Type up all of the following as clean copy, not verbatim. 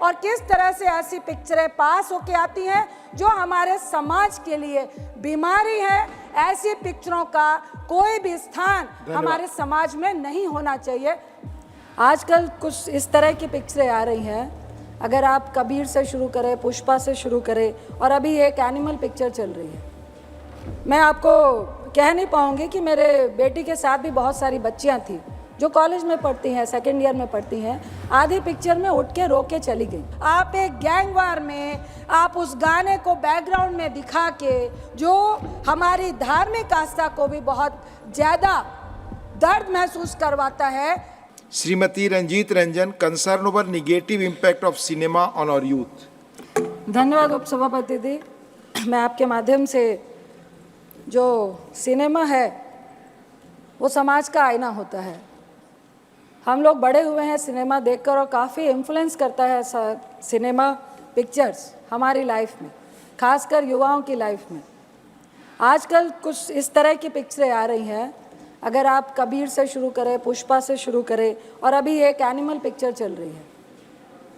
और किस तरह से ऐसी पिक्चरें पास होके आती हैं जो हमारे समाज के लिए बीमारी है। ऐसी पिक्चरों का कोई भी स्थान हमारे समाज में नहीं होना चाहिए। आजकल कुछ इस तरह की पिक्चरें आ रही हैं, अगर आप कबीर से शुरू करें, पुष्पा से शुरू करें, और अभी एक एनिमल पिक्चर चल रही है। मैं आपको कह नहीं पाऊंगी कि मेरे बेटी के साथ भी बहुत सारी बच्चियां थी जो कॉलेज में पढ़ती हैं, सेकेंड ईयर में पढ़ती हैं। आधी पिक्चर में उठ के रो के चली गई। आप एक गैंगवार में आप उस गाने को बैकग्राउंड में दिखा के जो हमारी धार्मिक आस्था को भी बहुत ज़्यादा दर्द महसूस करवाता है। Shrimati Ranjeet Ranjan, concern over negative impact of cinema on our youth. धन्यवाद उपसभापति दी। मैं आपके माध्यम से, जो सिनेमा है वो समाज का आईना होता है। हम लोग बड़े हुए हैं सिनेमा देखकर और काफ़ी इन्फ्लुएंस करता है सिनेमा पिक्चर्स हमारी लाइफ में, खासकर युवाओं की लाइफ में। आजकल कुछ इस तरह की पिक्चरें आ रही हैं, अगर आप कबीर से शुरू करें, पुष्पा से शुरू करें, और अभी एक एनिमल पिक्चर चल रही है।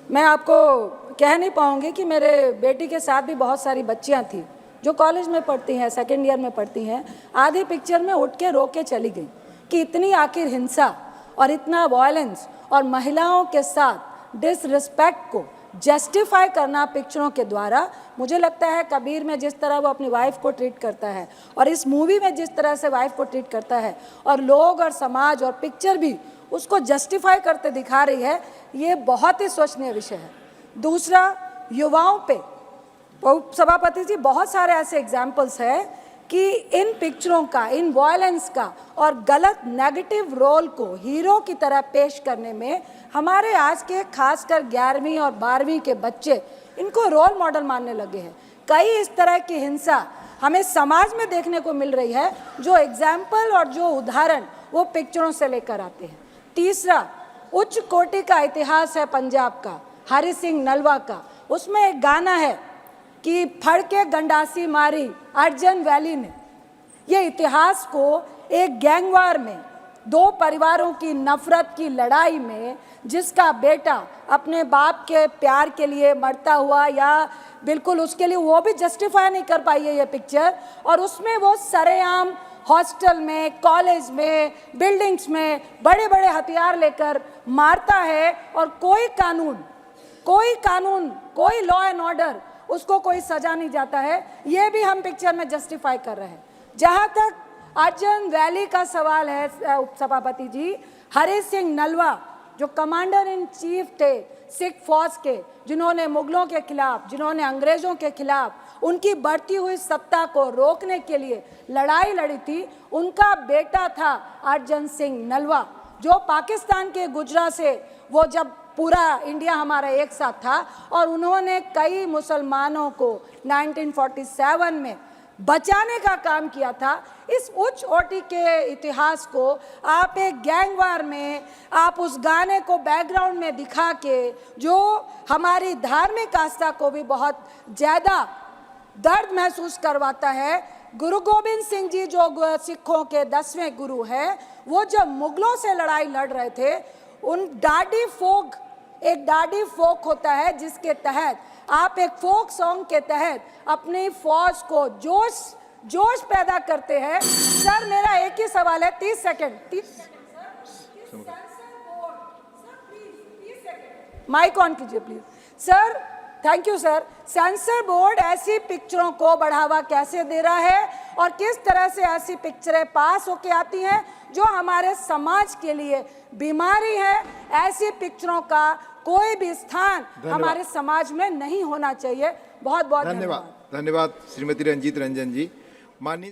मैं आपको कह नहीं पाऊंगी कि मेरे बेटी के साथ भी बहुत सारी बच्चियां थी जो कॉलेज में पढ़ती हैं, सेकेंड ईयर में पढ़ती हैं। आधी पिक्चर में उठ के रो के चली गई कि इतनी आखिर हिंसा और इतना वायलेंस और महिलाओं के साथ डिसरिस्पेक्ट को जस्टिफाई करना पिक्चरों के द्वारा, मुझे लगता है कबीर में जिस तरह वो अपनी वाइफ को ट्रीट करता है और इस मूवी में जिस तरह से वाइफ को ट्रीट करता है, और लोग और समाज और पिक्चर भी उसको जस्टिफाई करते दिखा रही है, ये बहुत ही सोचनीय विषय है। दूसरा, युवाओं पे सभापति जी बहुत सारे ऐसे एग्जाम्पल्स हैं कि इन पिक्चरों का, इन वायलेंस का और गलत नेगेटिव रोल को हीरो की तरह पेश करने में हमारे आज के खासकर 11वीं और 12वीं के बच्चे इनको रोल मॉडल मानने लगे हैं। कई इस तरह की हिंसा हमें समाज में देखने को मिल रही है, जो एग्जाम्पल और जो उदाहरण वो पिक्चरों से लेकर आते हैं। तीसरा, उच्च कोटि का इतिहास है पंजाब का, हरि सिंह नलवा का। उसमें एक गाना है कि फड़ के गंडासी मारी अर्जन वैली ने। ये इतिहास को एक गैंगवार में, दो परिवारों की नफरत की लड़ाई में, जिसका बेटा अपने बाप के प्यार के लिए मरता हुआ, या बिल्कुल उसके लिए वो भी जस्टिफाई नहीं कर पाई है ये पिक्चर, और उसमें वो सरेआम हॉस्टल में, कॉलेज में, बिल्डिंग्स में बड़े बड़े हथियार लेकर मारता है, और कोई कानून, कोई लॉ एंड ऑर्डर, उसको कोई सजा नहीं जाता है। ये भी हम पिक्चर में जस्टिफाई कर रहे हैं। जहाँ तक अर्जन वैली का सवाल है उपसभापति जी, हरि सिंह नलवा जो कमांडर इन चीफ थे सिख फौज के, जिन्होंने मुगलों के खिलाफ, जिन्होंने अंग्रेजों के खिलाफ उनकी बढ़ती हुई सत्ता को रोकने के लिए लड़ाई लड़ी थी, उनका बेटा था अर्जन सिंह नलवा, जो पाकिस्तान के गुजरात से, वो जब पूरा इंडिया हमारा एक साथ था, और उन्होंने कई मुसलमानों को 1947 में बचाने का काम किया था। इस उच्च कोटि के इतिहास को आप एक गैंगवार में, आप उस गाने को बैकग्राउंड में दिखा के जो हमारी धार्मिक आस्था को भी बहुत ज़्यादा दर्द महसूस करवाता है। गुरु गोविंद सिंह जी जो सिखों के 10वें गुरु हैं, वो जब मुगलों से लड़ाई लड़ रहे थे, उन एक डाडी फोक होता है जिसके तहत आप एक फोक सॉन्ग के तहत अपनी फौज को जोश पैदा करते हैं। सर, मेरा एक ही सवाल है, 30 सेकंड माइक ऑन कीजिए please. Sir, thank you sir. Sensor board ऐसी पिक्चरों को बढ़ावा कैसे दे रहा है, और किस तरह से ऐसी पिक्चरें पास होके आती हैं जो हमारे समाज के लिए बीमारी है। ऐसी पिक्चरों का कोई भी स्थान हमारे समाज में नहीं होना चाहिए। बहुत बहुत धन्यवाद। धन्यवाद श्रीमती रंजीत रंजन जी। माननीय